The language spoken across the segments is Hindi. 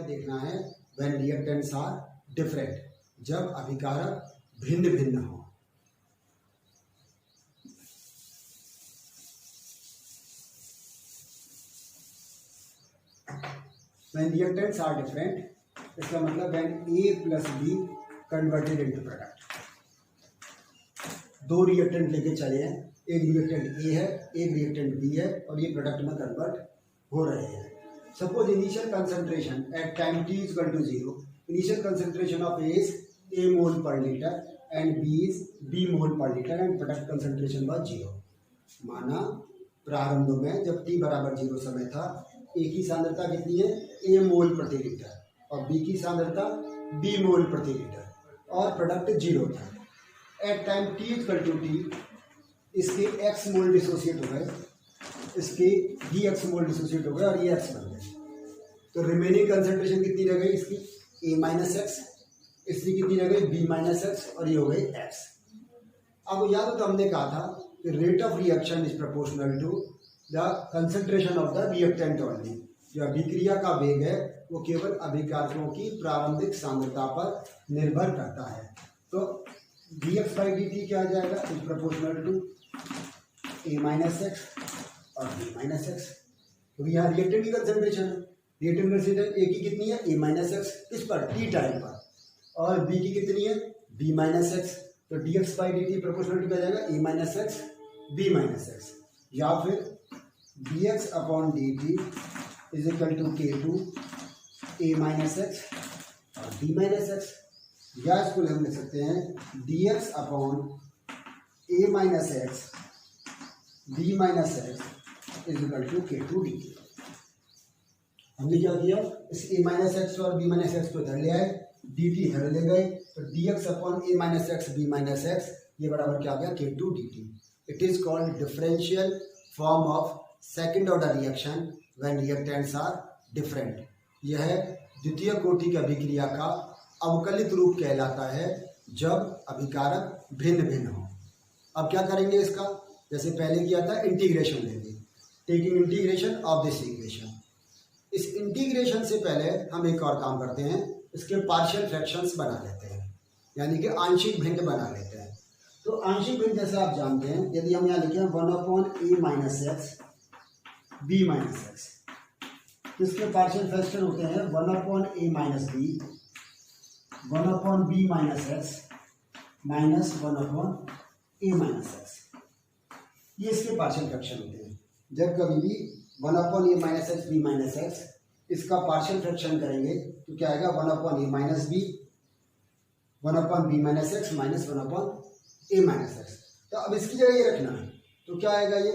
देखना है व्हेन रिएक्टेंट्स आर डिफरेंट, जब अभिकारक भिन्न भिन्न हो। व्हेन रिएक्टेंट्स आर डिफरेंट, इसका मतलब when A plus be converted into product. दो रिएक्टेंट लेके चले हैं, एक रिएक्टेंट ए है, एक रिएक्टेंट बी है, और ये प्रोडक्ट में कन्वर्ट हो रहे हैं। Suppose initial concentration at time t is equal to 0, initial concentration of A is a mole per litre and b is b mole per litre and product concentration was 0। माना प्रारंभ में जब t बराबर 0 समय था, a की सांद्रता कितनी है, a मोल प्रति लीटर, और b की सांद्रता b मोल प्रति लीटर, और प्रोडक्ट 0 था। At time t equal to t, इसके x मोल डिसोसिएट हो गए, इसके dx मोल डिसोसिएट हो गए, और ये x बन गए। तो रिमेनिंग कंसंट्रेशन कितनी रह गई इसकी, a माइनस एक्स, इसकी कितनी रह गई b माइनस एक्स, और ये हो गई x। अब याद हो तो हमने कहा था कि rate of reaction is proportional to the concentration of the reactant only. जो अभिक्रिया का वेग है वो केवल अभिकारकों की प्रारंभिक सांद्रता पर निर्भर करता है। तो dx बाई dt क्या आ जाएगा, is proportional to a minus x और b माइनस एक्स। क्योंकि यहाँ रिएक्टेंट की कंसंट्रेशन है, रिएक्टेंट कंसंट्रेशन a की कितनी है, a माइनस एक्स, इस पर t टाइम पर, और b की कितनी है, b माइनस एक्स। तो dx by dt proportional to क्या जाएगा, a minus x b minus x, या फिर dx upon dt is equal to k2 a minus x और b माइनस एक्स, या इसको हम लिख सकते हैं dx upon a minus x b minus x is equal to k2 dt। हमने क्या किया, इस a माइनस एक्स और b माइनस एक्स को इधर ले आए, dt इधर ले गए, तो dx upon a minus x b minus x ये बराबर क्या आ गया, k2 dt। It is called differential form of second order reaction when reactants are different. यह द्वितीय कोटि की अभिक्रिया का अवकलित रूप कहलाता है जब अभिकारक भिन्न भिन्न हो। अब क्या करेंगे इसका, जैसे पहले किया था इंटीग्रेशन लेंगे, taking integration of this equation. इस इंटीग्रेशन से पहले हम एक और काम करते हैं, इसके पार्शियल फ्रैक्शंस बना लेते हैं, यानी कि आंशिक भिन्न बना लेते हैं। तो आंशिक भिन्न जैसे आप जानते हैं, यदि हम यहाँ लिखें 1/a minus x b minus x, तो इसके पार्शियल फ्रैक्शन होते हैं 1/a minus b, 1/b minus x minus 1/a minus x. ये इसके पार्शियल फ्रैक्शन होते हैं। जब कभी भी 1/a minus x b minus x इसका पार्शियल फ्रैक्शन करेंगे तो क्या आएगा, 1/a minus b, 1/b minus x minus 1/a minus x. तो अब इसकी जगह ये रखना है, तो क्या आएगा, ये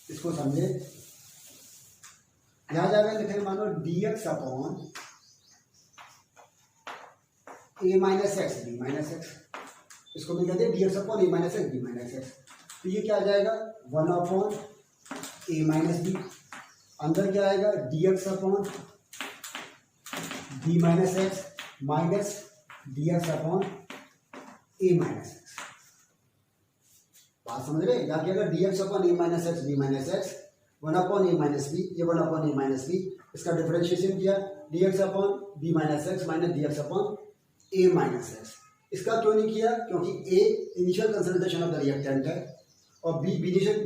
इसको समझे, यहां जाएगा लिखे मानो dx upon a minus x b minus x, इसको भी कहते हैं dx upon a minus x b minus x. तो ये क्या आ जाएगा, 1/a माइनस b, अंदर क्या आएगा, dx upon b minus x minus dx upon a minus x. बात समझ रहे, या कि अगर dx upon a minus x b minus x, 1/a minus b, ये 1/a माइनस b, इसका डिफरेंशिएशन किया dx upon b minus x minus dx upon a minus x. इसका क्यों नहीं किया, क्योंकि a initial concentration of the reactant है और b initial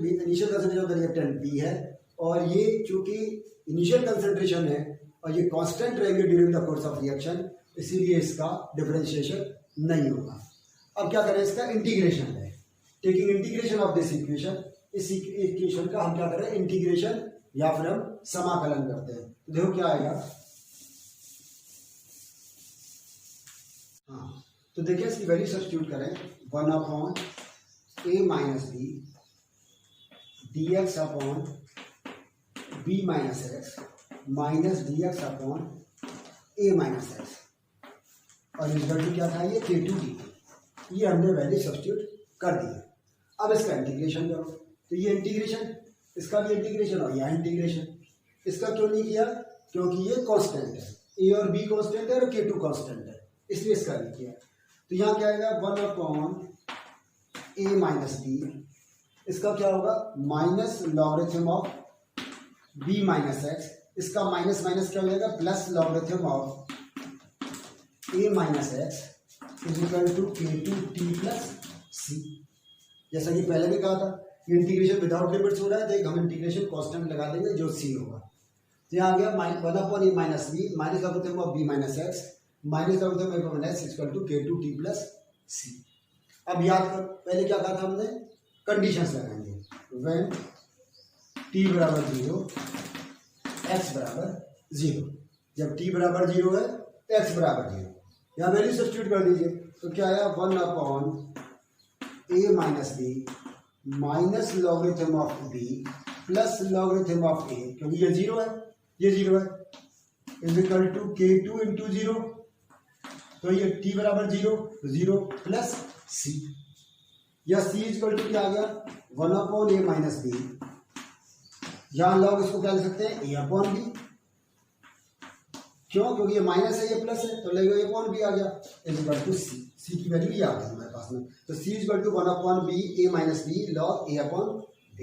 concentration of the reactant b है, और ये चूंकि इनिशियल कंसंट्रेशन है और ये कांस्टेंट रहेंगे during the course of reaction, इसीलिए इसका डिफरेंशिएशन नहीं होगा। अब क्या करें, इसका इंटीग्रेशन है, taking integration of this equation, इस इक्वेशन का हम क्या करें, इंटीग्रेशन या फिर हम समाकलन करते हैं। तो देखो क्या आएगा, हाँ तो देखिए इसकी वैल्यू सब्स्टिट्यूट करें, 1/a minus b dx upon b minus x minus dx upon a minus x, और इस वैल्यू क्या था, ये k2 dt। ये हमने वैल्यू सब्स्टिट्यूट कर दिया। अब इसका इंटीग्रेशन करो, तो ये इंटीग्रेशन, इसका भी इंटीग्रेशन और यहाँ इंटीग्रेशन। इसका क्यों नहीं किया, क्योंकि ये कांस्टेंट है, a और b कांस्टेंट है और k2 कांस्टेंट है, इसलिए इसका नहीं किया। तो यहाँ क्या आएगा, 1/a माइनस b, इसका क्या होगा, minus logarithm of b minus x इसका माइनस माइनस क्या हो जाएगा, plus logarithm of a minus x is equal to k2t plus c। जैसा कि पहले भी कहा था, इंटीग्रेशन विदाउट लिमिट्स हो रहा है, तो हम इंटीग्रेशन कांस्टेंट लगा देंगे जो c होगा। तो यहाँ आ गया 1/a minus b minus logarithm of b minus x minus logarithm of a minus equal to k2t plus c। अब याद कर, पहले क्या कहा था हमने, कंडीशंस लगाएंगे। व्हेन t बराबर 0 x बराबर 0, जब t बराबर 0 है x बराबर 0, यहाँ वैल्यू सब्स्टिट्यूट कर दीजिए। तो क्या आया, 1/a minus b minus logarithm of b plus logarithm of a, क्योंकि ये 0 है, ये 0 है, is equal to k2 into 0, तो ये t बराबर 0, 0 प्लस c, या c इक्वल टू क्या आ गया, 1/a माइनस b, यहाँ लॉग इसको क्या लिख सकते हैं, a अपॉन b, क्यों, क्योंकि ये माइनस है, ये प्लस है, तो लगेगा ये अपॉन b आ गया, is equal to c। c की वैल्यू ये आ गई हमारे पास में, तो c equal to 1/b a minus b log a upon b।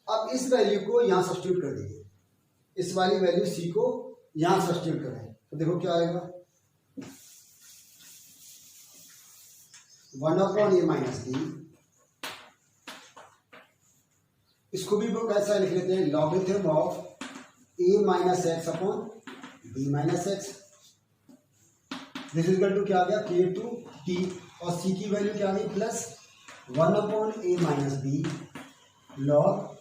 अब इस वैल्यू को यहाँ सब्स्टिट्यूट कर दीजिए, इस वाली वैल्यू c को यहाँ सब्स्टिट्यूट करें, तो देखो क्या आएगा, 1/a माइनस b, इसको भी वो कैसा लिख लेते हैं, logarithm of a minus x upon b minus x, this equal to क्या आ गया, k2t, और c की वैल्यू क्या आ गई, plus 1/a minus b log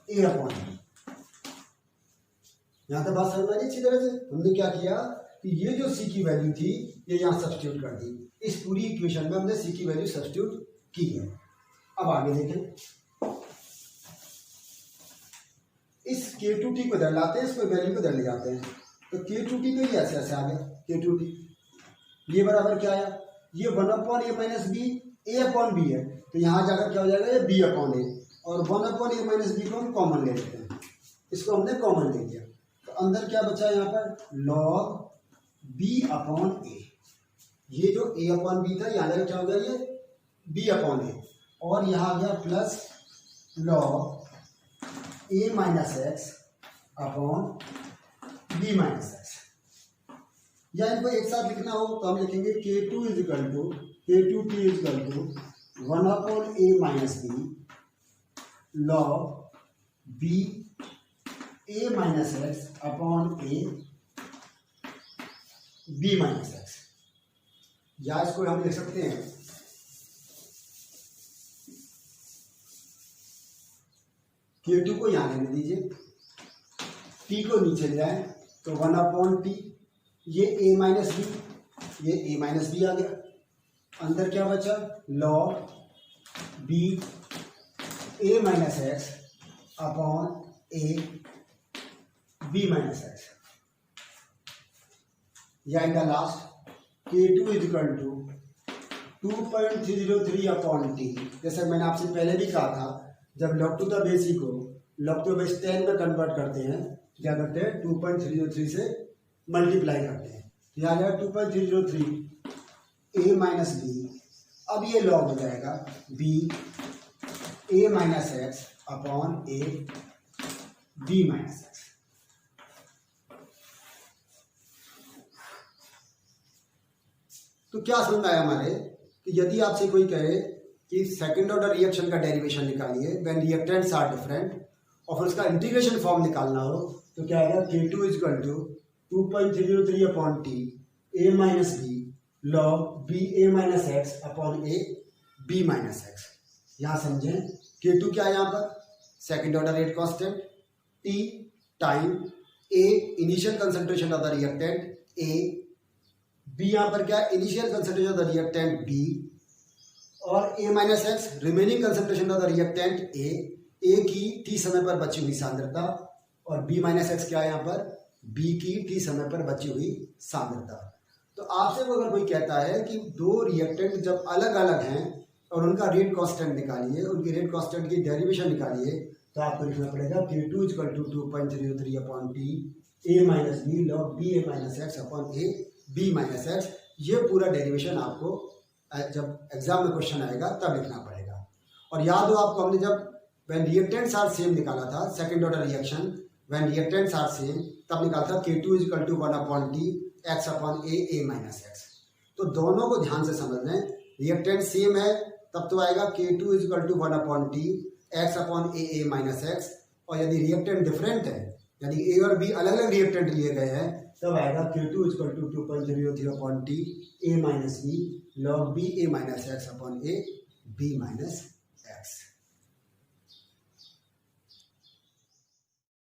a upon b। यहाँ तक बात समझ में आई अच्छी तरह से। हमने क्या किया कि ये जो c की वैल्यू थी ये यहाँ सब्स्टिट्यूट कर दी, इस पूरी इक्वेशन में हमने c की वैल्यू सब्स्टिट्यूट की है। अब आगे देखें, इस k2t को इधर लाते हैं, इसको वैल्यू को इधर ले जाते हैं, तो k2t तो ये ऐसे ऐसे आ गया, k2t ये बराबर क्या आया, ये 1/a minus b a upon b है, तो यहाँ जाकर क्या हो जाएगा, ये b अपॉन a, और 1/a माइनस b को हम कॉमन ले लेते हैं, इसको हमने कॉमन ले लिया, तो अंदर क्या बचा यहाँ पर, लॉग b अपॉन a, ये जो a अपॉन b था यहाँ जाकर क्या हो गया, ये b अपॉन a, और यहाँ आ गया plus log a minus x upon b minus x, या इनको एक साथ लिखना हो तो हम लिखेंगे k2 is equal to k2t is equal to 1/a minus b log b a minus x upon a b minus x, या इसको हम लिख सकते हैं k2 को यहाँ लेने दीजिए, t को नीचे ले आए तो 1/t, ये a माइनस बी, ये a माइनस बी आ गया, अंदर क्या बचा, log b a minus x upon a b minus x, या in the last k2 is equal to 2.303 upon t। जैसे मैंने आपसे पहले भी कहा था, जब log टू द बेस को log टू द बेस 10 में कन्वर्ट करते हैं, क्या करते हैं, 2.303 से मल्टीप्लाई करते हैं, तो यहाँ जाएगा 2.303 a माइनस बी, अब ये लॉग हो जाएगा b a minus x upon a b minus x. तो क्या समझ आया हमारे कि यदि आपसे कोई कहे कि सेकंड ऑर्डर रिएक्शन का डेरिवेशन निकालिए व्हेन रिएक्टेंट्स आर डिफरेंट, और फिर उसका इंटीग्रेशन फॉर्म निकालना हो, तो क्या आएगा, k2 is equal to 2.303 upon t a minus b log b a minus x upon a b minus x. यहाँ समझें k2 क्या है, यहाँ पर second order rate constant, t time, a initial concentration of the reactant a, b यहाँ पर क्या है, initial concentration of the reactant b, और a minus x remaining concentration of the reactant a की t समय पर बची हुई सांद्रता, और b माइनस एक्स क्या है यहाँ पर, b की t समय पर बची हुई सांद्रता। तो आपसे अगर कोई कहता है कि दो रिएक्टेंट जब अलग अलग हैं और उनका रेट कांस्टेंट निकालिए, उनकी रेट कांस्टेंट की डेरिवेशन निकालिए, तो आपको लिखना पड़ेगा k2 equal to 2.303 upon t a minus b log b a minus x upon a b minus x. ये पूरा डेरिवेशन आपको जब एग्जाम में क्वेश्चन आएगा तब लिखना पड़ेगा। और याद हो आपको, हमने जब व्हेन रिएक्टेंट्स आर सेम निकाला था, second order reaction when reactants are same तब निकालता K2 is equal to 1/T x upon a minus x. तो दोनों को ध्यान से समझ लें, रिएक्टेंट सेम है तब तो आएगा K2 is equal to 1/T x upon a minus x, और यदि रिएक्टेंट डिफरेंट है यानी A और B अलग अलग रिएक्टेंट लिए गए हैं तब आएगा K2 is equal to 2.003/T a minus b log b a minus x upon a b minus x.